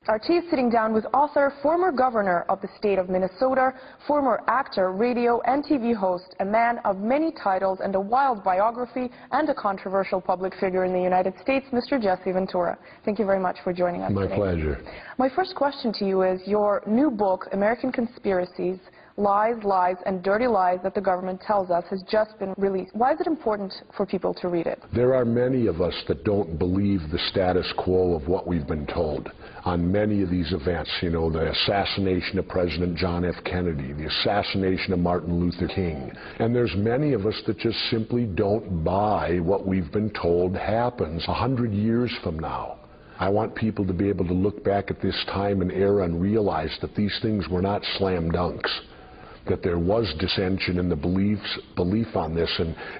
Our tea is sitting down with author, former governor of the state of Minnesota, former actor, radio and TV host, a man of many titles and a wild biography, and a controversial public figure in the United States, Mr. Jesse Ventura. Thank you very much for joining us today. My pleasure. My first question to you is, your new book, American Conspiracies, Lies, Lies, and Dirty Lies That the Government Tells Us, has just been released. Why is it important for people to read it? There are many of us that don't believe the status quo of what we've been told on many of these events. You know, the assassination of President John F. Kennedy, the assassination of Martin Luther King. And there's many of us that just simply don't buy what we've been told happens 100 years from now. I want people to be able to look back at this time and era and realize that these things were not slam dunks, that there was dissension in the belief on this,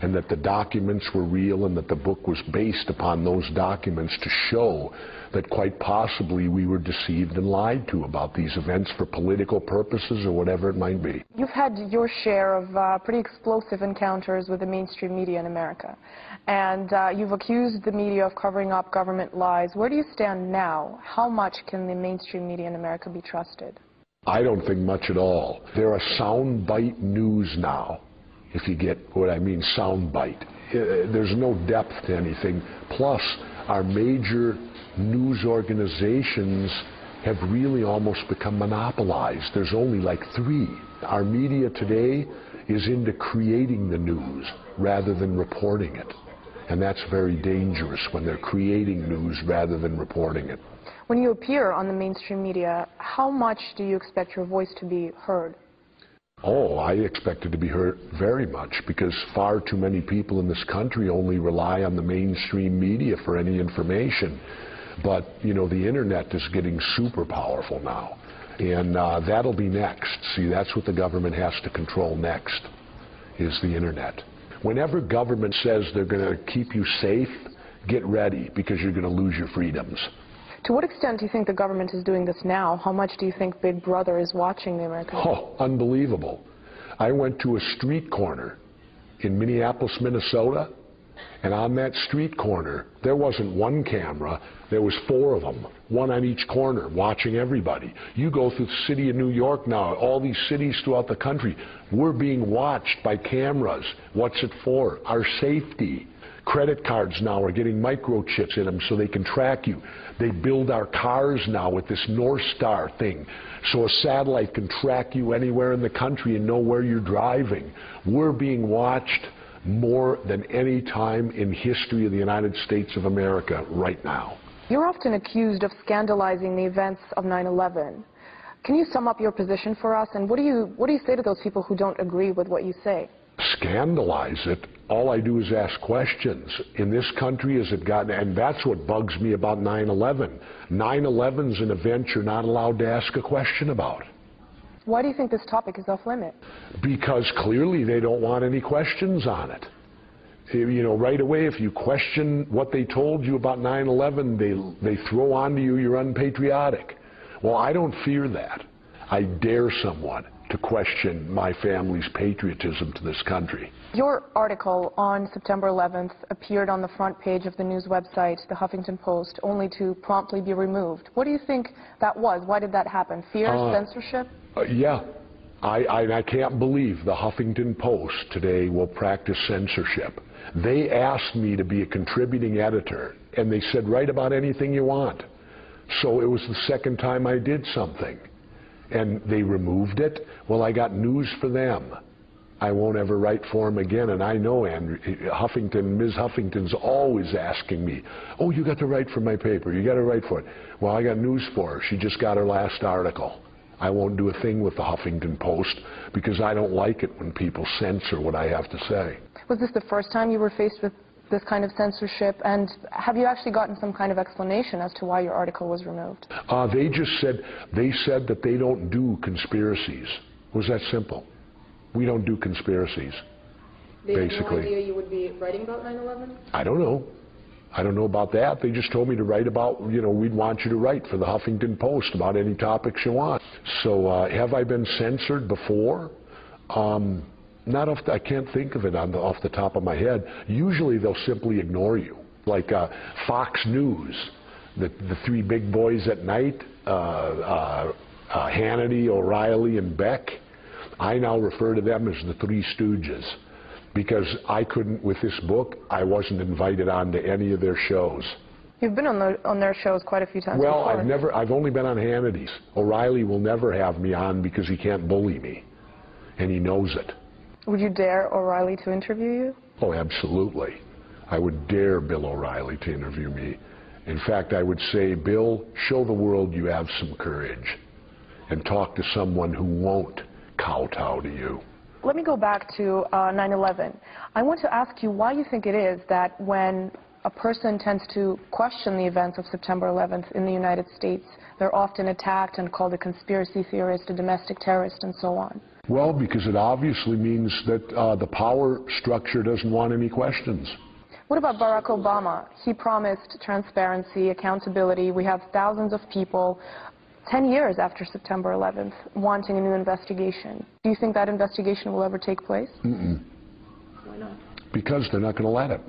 and that the documents were real, and that the book was based upon those documents to show that quite possibly we were deceived and lied to about these events for political purposes or whatever it might be. You've had your share of pretty explosive encounters with the mainstream media in America, and you've accused the media of covering up government lies. Where do you stand now? How much can the mainstream media in America be trusted? I don't think much at all. They're a soundbite news now, if you get what I mean, soundbite. There's no depth to anything. Plus, our major news organizations have really almost become monopolized. There's only like 3. Our media today is into creating the news rather than reporting it. And that's very dangerous when they're creating news rather than reporting it. When you appear on the mainstream media, how much do you expect your voice to be heard? Oh, I expect it to be heard very much, because far too many people in this country only rely on the mainstream media for any information. But, you know, the internet is getting super powerful now, and that'll be next. See, that's what the government has to control next, is the internet. Whenever government says they're going to keep you safe, get ready, because you're going to lose your freedoms. To what extent do you think the government is doing this now? How much do you think Big Brother is watching the American people? Oh, unbelievable. I went to a street corner in Minneapolis, Minnesota, and on that street corner, there wasn't one camera, there was 4 of them, one on each corner, watching everybody. You go through the city of New York now, all these cities throughout the country, we're being watched by cameras. What's it for? Our safety. Credit cards now are getting microchips in them so they can track you. They build our cars now with this North Star thing, so a satellite can track you anywhere in the country and know where you're driving. We're being watched more than any time in history of the United States of America right now. You're often accused of scandalizing the events of 9/11. Can you sum up your position for us, and what do you say to those people who don't agree with what you say? Scandalize it? All I do is ask questions. In this country, has it gotten, and that's what bugs me about 9/11. 9/11's an event you're not allowed to ask a question about. Why do you think this topic is off limit? Because clearly they don't want any questions on it. You know, right away, if you question what they told you about 9/11, they throw onto you you're unpatriotic. Well, I don't fear that. I dare someone to question my family's patriotism to this country. Your article on September 11th appeared on the front page of the news website, the Huffington Post, only to promptly be removed. What do you think that was? Why did that happen? Fear, censorship? Yeah. I can't believe the Huffington Post today will practice censorship. They asked me to be a contributing editor, and they said, write about anything you want. So it was the second time I did something, and they removed it. Well, I got news for them. I won't ever write for them again, and I know Ms. Huffington's always asking me, oh, you got to write for my paper, you got to write for it. Well, I got news for her. She just got her last article. I won't do a thing with the Huffington Post because I don't like it when people censor what I have to say. Was this the first time you were faced with this kind of censorship, and have you actually gotten some kind of explanation as to why your article was removed? They said that they don't do conspiracies. It was that simple. We don't do conspiracies, basically. They had no idea you would be writing about 9/11? I don't know. I don't know about that. They just told me to write about, you know, we'd want you to write for the Huffington Post about any topics you want. So have I been censored before? Not off I can't think of it off the top of my head. Usually they'll simply ignore you. Like Fox News, the three big boys at night, Hannity, O'Reilly, and Beck. I now refer to them as the Three Stooges, because I couldn't, with this book, I wasn't invited on to any of their shows. You've been on their shows quite a few times well, before. I've only been on Hannity's. O'Reilly will never have me on because he can't bully me, and he knows it. Would you dare O'Reilly to interview you? Oh, absolutely. I would dare Bill O'Reilly to interview me. In fact, I would say, Bill, show the world you have some courage and talk to someone who won't kowtow to you. Let me go back to 9/11. I want to ask you why you think it is that when a person tends to question the events of September 11th in the United States, they're often attacked and called a conspiracy theorist, a domestic terrorist, and so on. Well, because it obviously means that the power structure doesn't want any questions. What about Barack Obama? He promised transparency, accountability. We have thousands of people 10 years after September 11th wanting a new investigation. Do you think that investigation will ever take place? Mm-mm. Why not? Because they're not going to let it.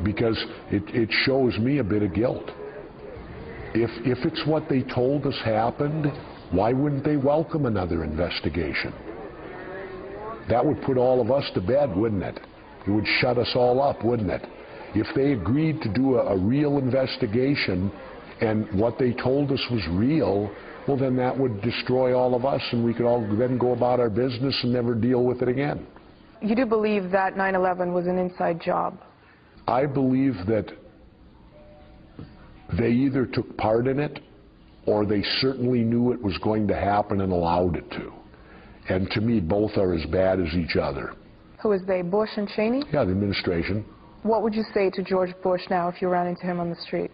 Because it shows me a bit of guilt. If it's what they told us happened, why wouldn't they welcome another investigation? That would put all of us to bed, wouldn't it? It would shut us all up, wouldn't it? If they agreed to do a real investigation and what they told us was real, well, then that would destroy all of us and we could all then go about our business and never deal with it again. You do believe that 9/11 was an inside job? I believe that they either took part in it or they certainly knew it was going to happen and allowed it to. And to me, both are as bad as each other. Who is they, Bush and Cheney? Yeah, the administration. What would you say to George Bush now if you ran into him on the street?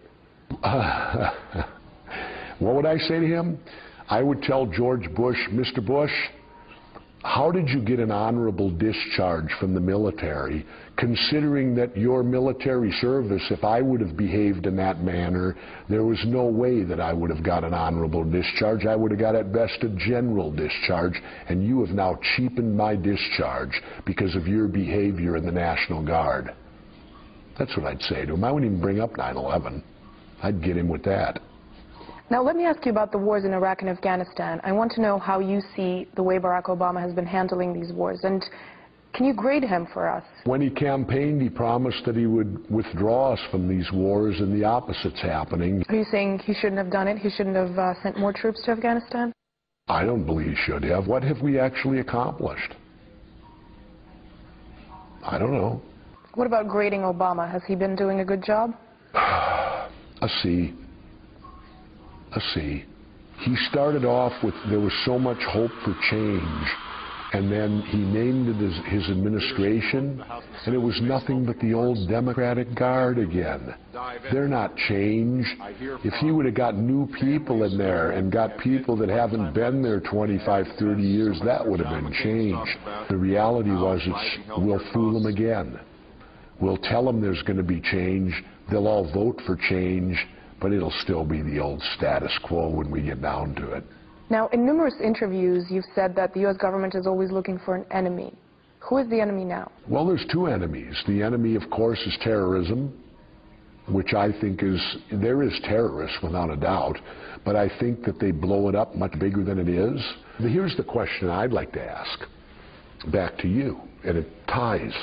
What would I say to him? I would tell George Bush, Mr. Bush, how did you get an honorable discharge from the military, considering that your military service, if I would have behaved in that manner, there was no way that I would have got an honorable discharge. I would have got at best a general discharge, and you have now cheapened my discharge because of your behavior in the National Guard. That's what I'd say to him. I wouldn't even bring up 9/11. I'd get him with that. Now let me ask you about the wars in Iraq and Afghanistan. I want to know how you see the way Barack Obama has been handling these wars, and can you grade him for us? When he campaigned, he promised that he would withdraw us from these wars, and the opposite's happening. Are you saying he shouldn't have done it? He shouldn't have sent more troops to Afghanistan? I don't believe he should have. What have we actually accomplished? I don't know. What about grading Obama? Has he been doing a good job? A C. A C. He started off with, there was so much hope for change, and then he named it as his administration, and it was nothing but the old Democratic Guard again. They're not change. If he would have got new people in there and got people that haven't been there 25, 30 years, that would have been change. The reality was, we'll fool them again. We'll tell them there's going to be change. They'll all vote for change, but it'll still be the old status quo when we get down to it. Now, in numerous interviews, you've said that the U.S. government is always looking for an enemy. Who is the enemy now? Well, there's two enemies. The enemy, of course, is terrorism, which I think there is terrorists without a doubt, but I think that they blow it up much bigger than it is. Here's the question I'd like to ask back to you, and it ties.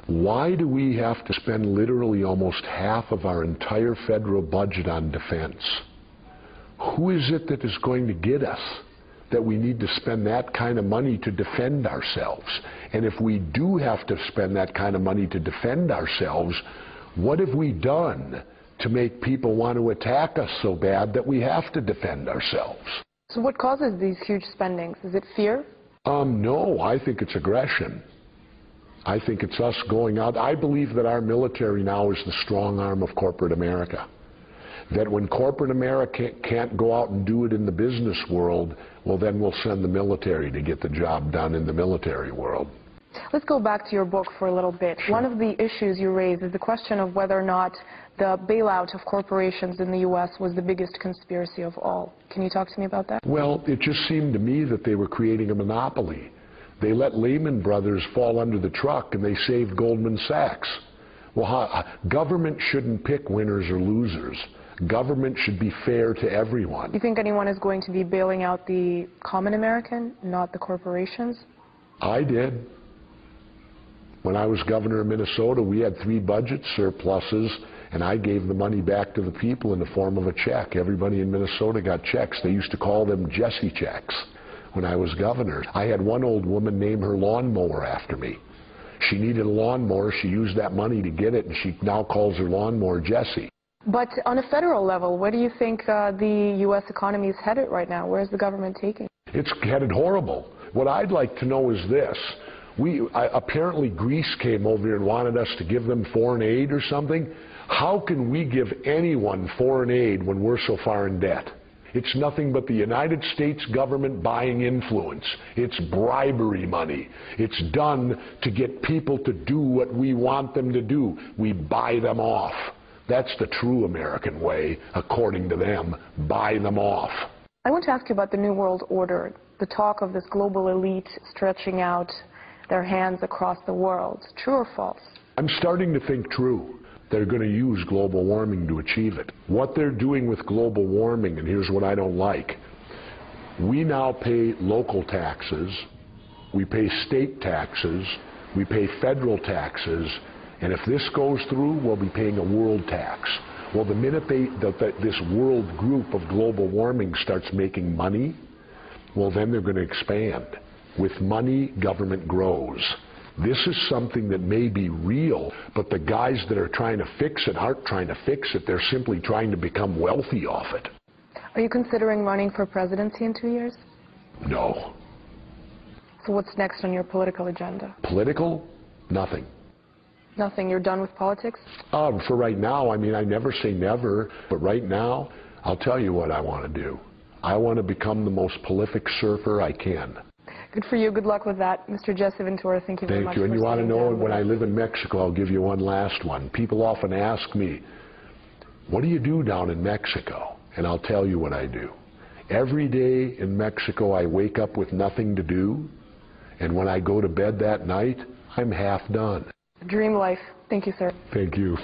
Why do we have to spend literally almost half of our entire federal budget on defense? Who is it that is going to get us that we need to spend that kind of money to defend ourselves? And if we do have to spend that kind of money to defend ourselves, what have we done to make people want to attack us so bad that we have to defend ourselves? So what causes these huge spendings? Is it fear? No, I think it's aggression. I think it's us going out. I believe that our military now is the strong arm of corporate America. That when corporate America can't go out and do it in the business world, well, then we'll send the military to get the job done in the military world. Let's go back to your book for a little bit. Sure. One of the issues you raise is the question of whether or not the bailout of corporations in the U.S. was the biggest conspiracy of all. Can you talk to me about that? Well, it just seemed to me that they were creating a monopoly. They let Lehman Brothers fall under the truck, and they saved Goldman Sachs. Well, government shouldn't pick winners or losers. Government should be fair to everyone. You think anyone is going to be bailing out the common American, not the corporations? I did. When I was governor of Minnesota, we had 3 budget surpluses, and I gave the money back to the people in the form of a check. Everybody in Minnesota got checks. They used to call them Jesse checks when I was governor. I had one old woman name her lawnmower after me. She needed a lawnmower. She used that money to get it, and she now calls her lawnmower Jesse. But on a federal level, where do you think the U.S. economy is headed right now? Where is the government taking? It's headed horrible. What I'd like to know is this. Apparently Greece came over here and wanted us to give them foreign aid or something. How can we give anyone foreign aid when we're so far in debt? It's nothing but the United States government buying influence. It's bribery money. It's done to get people to do what we want them to do. We buy them off. That's the true American way, according to them. Buy them off. I want to ask you about the New World Order, the talk of this global elite stretching out their hands across the world. True or false? I'm starting to think true. They're going to use global warming to achieve it. What they're doing with global warming, and here's what I don't like, we now pay local taxes, we pay state taxes, we pay federal taxes, and if this goes through, we'll be paying a world tax. Well, the minute this world group of global warming starts making money, well, then they're going to expand. With money, government grows. This is something that may be real, but the guys that are trying to fix it aren't trying to fix it. They're simply trying to become wealthy off it. Are you considering running for presidency in 2 years? No. So what's next on your political agenda? Political? Nothing. Nothing? You're done with politics? For right now, I mean, I never say never, but right now, I'll tell you what I want to do. I want to become the most prolific surfer I can. Good for you. Good luck with that. Mr. Jesse Ventura, thank you very much. Thank you. And you want to know, when I live in Mexico, I'll give you one last one. People often ask me, what do you do down in Mexico? And I'll tell you what I do. Every day in Mexico, I wake up with nothing to do. And when I go to bed that night, I'm half done. Dream life. Thank you, sir. Thank you.